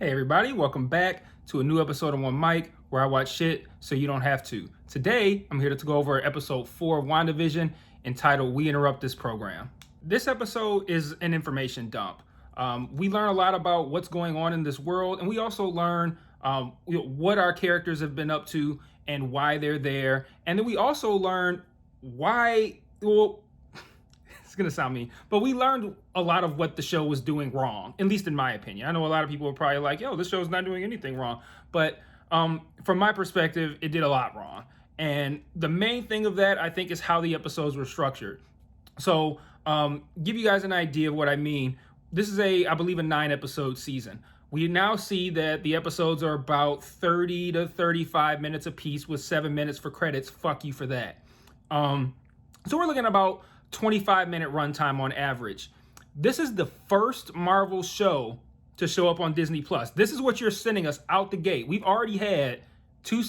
Hey everybody, welcome back to a new episode of One Mic, where I watch shit so you don't have to. Today, I'm here to go over episode 4 of WandaVision, entitled We Interrupt This Program. This episode is an information dump. We learn a lot about what's going on in this world, and we also learn what our characters have been up to and why they're there. And then we also learn why, it's gonna sound mean, but we learned a lot of what the show was doing wrong, at least in my opinion. I know a lot of people are probably like, yo, this show's not doing anything wrong. But from my perspective, it did a lot wrong. And the main thing of that, I think, is how the episodes were structured. So give you guys an idea of what I mean. This is I believe, a 9-episode season. We now see that the episodes are about 30 to 35 minutes apiece with 7 minutes for credits. Fuck you for that. So we're looking at about 25-minute runtime on average. This is the first Marvel show to show up on Disney Plus. This is what you're sending us out the gate. We've already had 2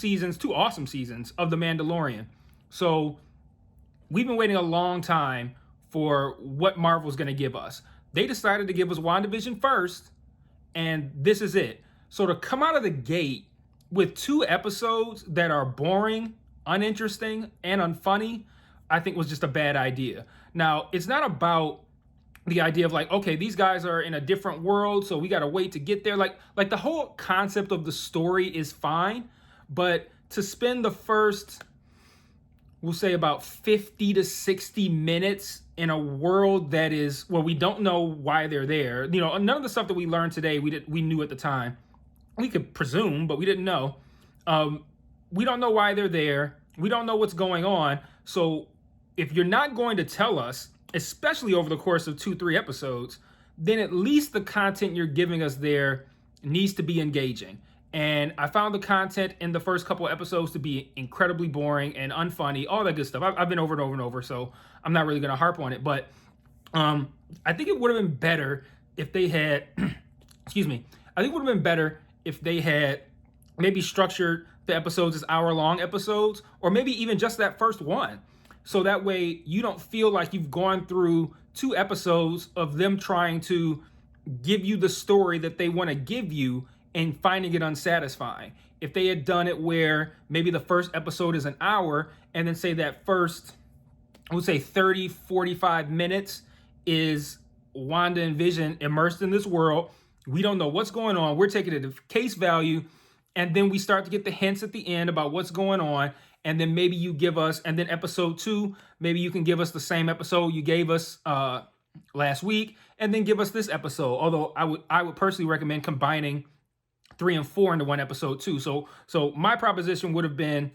awesome seasons of The Mandalorian. So we've been waiting a long time for what Marvel's going to give us. They decided to give us WandaVision first, and this is it. So to come out of the gate with 2 episodes that are boring, uninteresting, and unfunny, I think was just a bad idea. Now, it's not about the idea of like, okay, these guys are in a different world, so we got to wait to get there. Like the whole concept of the story is fine, but to spend the first, we'll say, about 50 to 60 minutes in a world that is, well, we don't know why they're there. You know, none of the stuff that we learned today, we knew at the time. We could presume, but we didn't know. We don't know why they're there. We don't know what's going on. So if you're not going to tell us, especially over the course of 2-3 episodes, then at least the content you're giving us there needs to be engaging. And I found the content in the first couple of episodes to be incredibly boring and unfunny, all that good stuff. I've been over it over and over, so I'm not really going to harp on it. But I think it would have been better if they had, excuse me, I think it would have been better if they had maybe structured the episodes as hour-long episodes, or maybe even just that first one. So that way you don't feel like you've gone through 2 episodes of them trying to give you the story that they want to give you and finding it unsatisfying. If they had done it where maybe the first episode is an hour, and then say that first, I would say 30, 45 minutes is Wanda and Vision immersed in this world. We don't know what's going on. We're taking it at case value. And then we start to get the hints at the end about what's going on. And then maybe you give us, and then episode 2, maybe you can give us the same episode you gave us last week, and then give us this episode. Although I would personally recommend combining 3 and 4 into one episode too. So my proposition would have been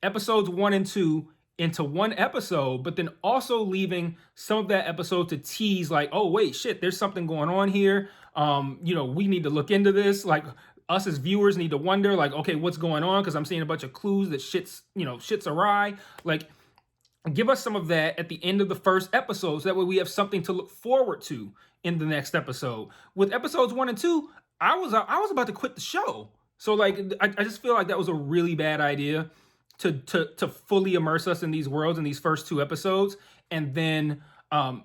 episodes 1 and 2 into one episode, but then also leaving some of that episode to tease, like, oh wait, shit, there's something going on here. We need to look into this. Like, us as viewers need to wonder, like, okay, what's going on? Because I'm seeing a bunch of clues that shit's awry. Like, give us some of that at the end of the first episode, so that way we have something to look forward to in the next episode. With episodes 1 and 2, I was about to quit the show. So like, I just feel like that was a really bad idea to fully immerse us in these worlds in these first 2 episodes, and then kind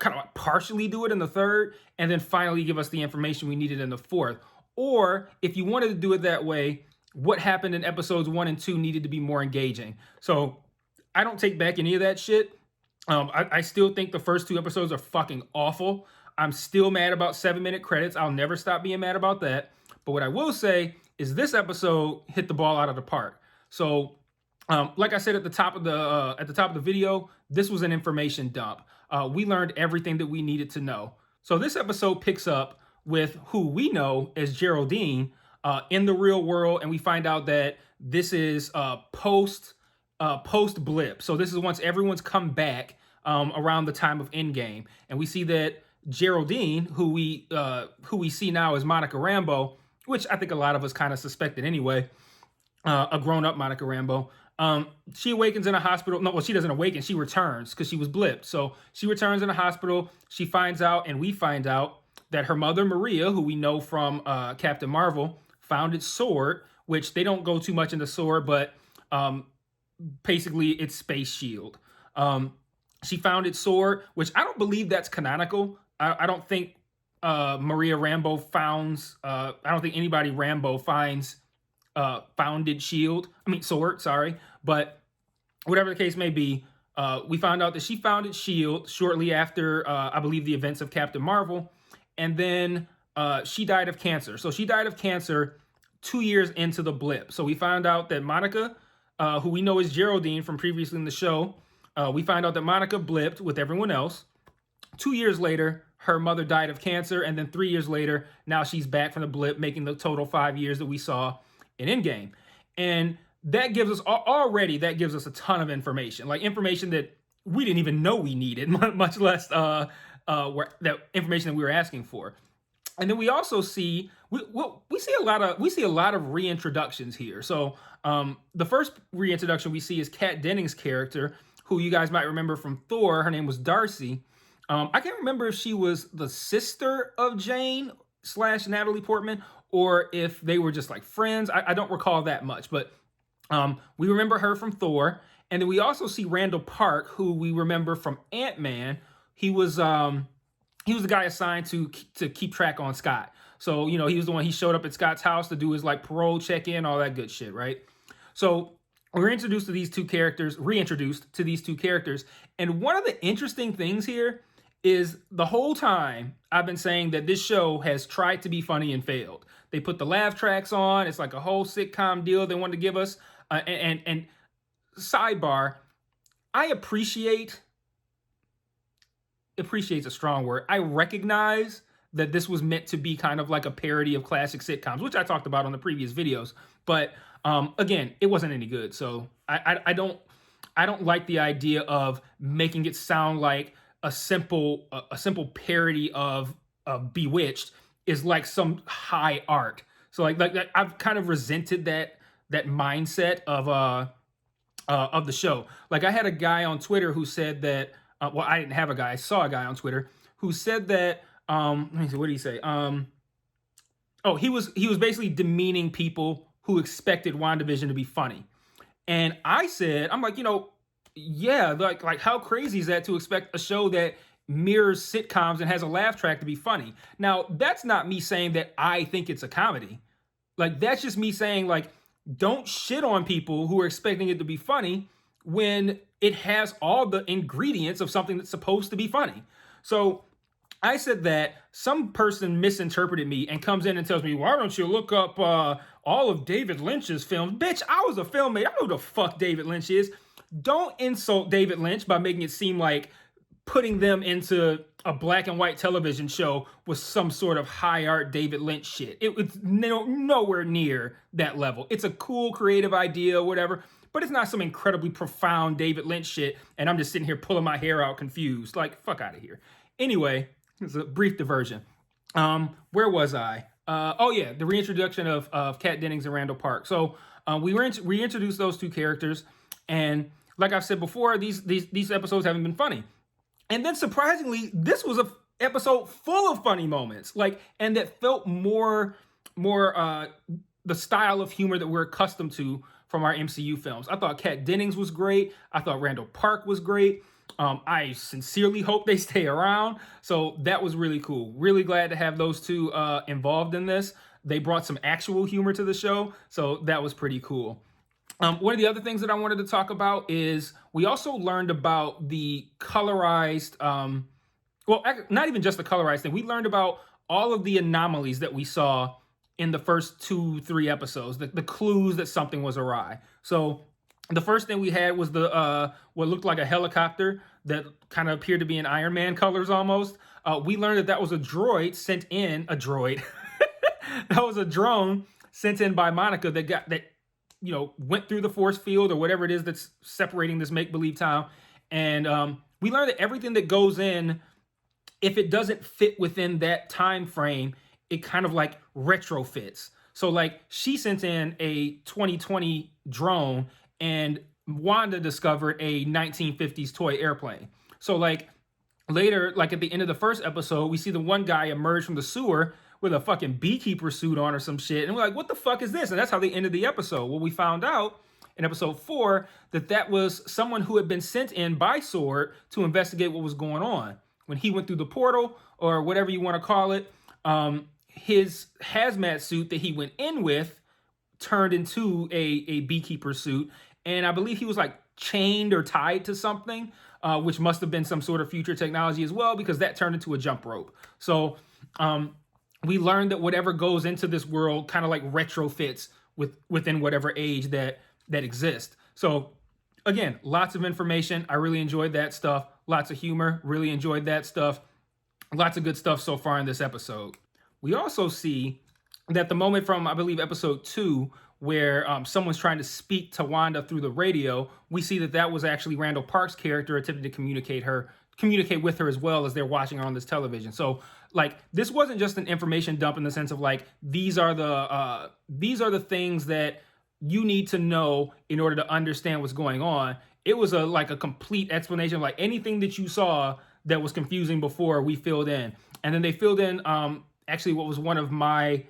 of like partially do it in the third, and then finally give us the information we needed in the fourth. Or if you wanted to do it that way, what happened in episodes 1 and 2 needed to be more engaging. So I don't take back any of that shit. I still think the first 2 episodes are fucking awful. I'm still mad about 7-minute credits. I'll never stop being mad about that. But what I will say is this episode hit the ball out of the park. So like I said at the top of the video, this was an information dump. We learned everything that we needed to know. So this episode picks up with who we know as Geraldine in the real world, and we find out that this is post blip. So this is once everyone's come back around the time of Endgame, and we see that Geraldine, who we see now as Monica Rambeau, which I think a lot of us kind of suspected anyway, a grown-up Monica Rambeau. She awakens in a hospital. No, well, she doesn't awaken. She returns because she was blipped. So she returns in a hospital. She finds out, and we find out, that her mother, Maria, who we know from Captain Marvel, found its sword, which they don't go too much into sword, but basically it's Space Shield. She found its sword, which I don't believe that's canonical. I don't think Maria Rambeau founds. I don't think anybody Rambeau finds founded sword. Sorry, but whatever the case may be, we found out that she founded S.H.I.E.L.D. shortly after, I believe, the events of Captain Marvel, and then she died of cancer. So she died of cancer 2 years into the blip. So we found out that Monica, who we know as Geraldine from previously in the show, we find out that Monica blipped with everyone else. 2 years later, her mother died of cancer, and then 3 years later, now she's back from the blip, making the total 5 years that we saw in Endgame. And that gives us a ton of information, like information that we didn't even know we needed, much less that information that we were asking for. And then we also see we see a lot of reintroductions here. So the first reintroduction we see is Kat Dennings' character, who you guys might remember from Thor. Her name was Darcy. I can't remember if she was the sister of Jane / Natalie Portman, or if they were just like friends. I don't recall that much, but we remember her from Thor. And then we also see Randall Park, who we remember from Ant-Man. He was the guy assigned to keep track on Scott. So, he was the one, he showed up at Scott's house to do his like parole check-in, all that good shit, right? So we're reintroduced to these two characters. And one of the interesting things here is the whole time I've been saying that this show has tried to be funny and failed. They put the laugh tracks on. It's like a whole sitcom deal they wanted to give us. And sidebar, I appreciate's a strong word. I recognize that this was meant to be kind of like a parody of classic sitcoms, which I talked about on the previous videos. But again, it wasn't any good. So I don't like the idea of making it sound like a simple parody of Bewitched is like some high art. So like I've kind of resented that mindset of the show. Like I had a guy on Twitter who said that. Well, I didn't have a guy. I saw a guy on Twitter who said that. Let me see. What did he say? He was basically demeaning people who expected WandaVision to be funny, and I said, I'm like, yeah, like how crazy is that to expect a show that mirrors sitcoms and has a laugh track to be funny? Now, that's not me saying that I think it's a comedy. Like, that's just me saying, like, don't shit on people who are expecting it to be funny when it has all the ingredients of something that's supposed to be funny. So I said that some person misinterpreted me and comes in and tells me, why don't you look up all of David Lynch's films? Bitch, I was a filmmaker. I know who the fuck David Lynch is. Don't insult David Lynch by making it seem like putting them into a black and white television show was some sort of high art David Lynch shit. It was nowhere near that level. It's a cool creative idea, whatever, but it's not some incredibly profound David Lynch shit. And I'm just sitting here pulling my hair out confused. Like, fuck out of here. Anyway, it's a brief diversion. Where was I? The reintroduction of Kat Dennings and Randall Park. So we reintroduced those two characters, and like I've said before, these episodes haven't been funny. And then surprisingly, this was a episode full of funny moments, and that felt more the style of humor that we're accustomed to from our MCU films. I thought Kat Dennings was great. I thought Randall Park was great. I sincerely hope they stay around. So that was really cool. Really glad to have those two involved in this. They brought some actual humor to the show, so that was pretty cool. One of the other things that I wanted to talk about is we also learned about the colorized, not even just the colorized thing. We learned about all of the anomalies that we saw in the first 2-3 episodes, the clues that something was awry. So the first thing we had was the what looked like a helicopter that kind of appeared to be in Iron Man colors almost. We learned that was a droid sent in, that was a drone sent in by Monica that went through the force field or whatever it is that's separating this make-believe town. And we learned that everything that goes in, if it doesn't fit within that time frame, it kind of like retrofits. So like she sent in a 2020 drone and Wanda discovered a 1950s toy airplane. So like later, like at the end of the first episode, we see the one guy emerge from the sewer with a fucking beekeeper suit on or some shit. And we're like, what the fuck is this? And that's how they ended the episode. Well, we found out in episode 4 that was someone who had been sent in by SWORD to investigate what was going on. when he went through the portal, or whatever you want to call it, his hazmat suit that he went in with turned into a beekeeper suit. And I believe he was like chained or tied to something, which must have been some sort of future technology as well, because that turned into a jump rope. So we learned that whatever goes into this world kind of like retrofits within whatever age that exists. So again, lots of information. I really enjoyed that stuff. Lots of humor. Really enjoyed that stuff. Lots of good stuff so far in this episode. We also see that the moment from, I believe, episode 2, where someone's trying to speak to Wanda through the radio, we see that was actually Randall Park's character attempting to communicate with her as well as they're watching her on this television. So like, this wasn't just an information dump in the sense of like, these are the things that you need to know in order to understand what's going on. It was like a complete explanation of like anything that you saw that was confusing before, we filled in. And then they filled in actually what was one of my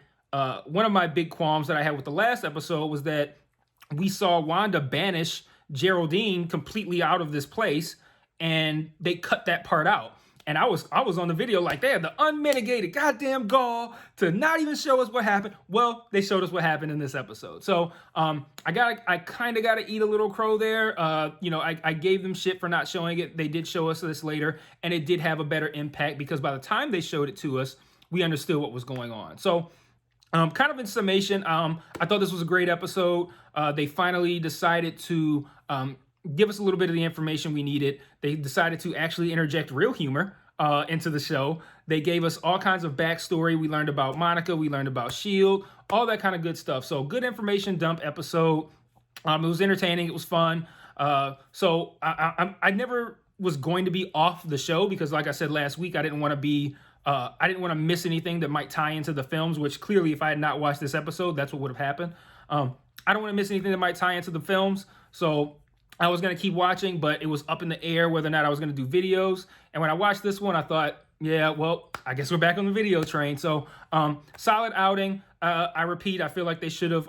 big qualms that I had with the last episode was that we saw Wanda banish Geraldine completely out of this place, and they cut that part out. And I was on the video like, they had the unmitigated goddamn gall to not even show us what happened. Well, they showed us what happened in this episode. So I kind of gotta eat a little crow there. I gave them shit for not showing it. They did show us this later, and it did have a better impact because by the time they showed it to us, we understood what was going on. So kind of in summation, I thought this was a great episode. They finally decided to give us a little bit of the information we needed. They decided to actually interject real humor into the show. They gave us all kinds of backstory. We learned about Monica. We learned about S.H.I.E.L.D., all that kind of good stuff. So good information dump episode. It was entertaining. It was fun. So I never was going to be off the show because, like I said last week, I didn't want to miss anything that might tie into the films, which clearly if I had not watched this episode, that's what would have happened. I don't want to miss anything that might tie into the films. So I was going to keep watching, but it was up in the air whether or not I was going to do videos. And when I watched this one, I thought, yeah, well, I guess we're back on the video train. So solid outing. I repeat, I feel like they should have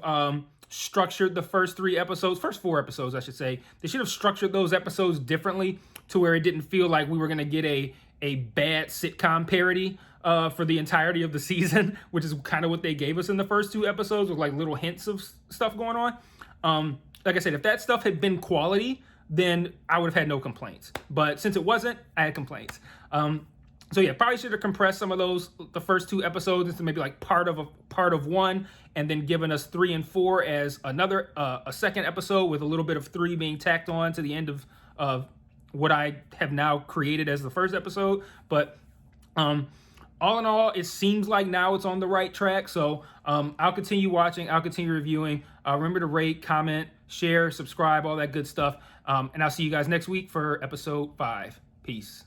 structured the first 4 episodes, I should say. They should have structured those episodes differently to where it didn't feel like we were going to get a bad sitcom parody for the entirety of the season, which is kind of what they gave us in the first 2 episodes with like little hints of stuff going on. Like I said, if that stuff had been quality, then I would have had no complaints. But since it wasn't, I had complaints. So yeah, probably should have compressed some of the first 2 episodes into maybe like part of one, and then given us 3 and 4 as a second episode with a little bit of 3 being tacked on to the end of what I have now created as the first episode. But all in all, it seems like now it's on the right track. So I'll continue watching. I'll continue reviewing. Remember to rate, comment, share, subscribe, all that good stuff. And I'll see you guys next week for episode 5. Peace.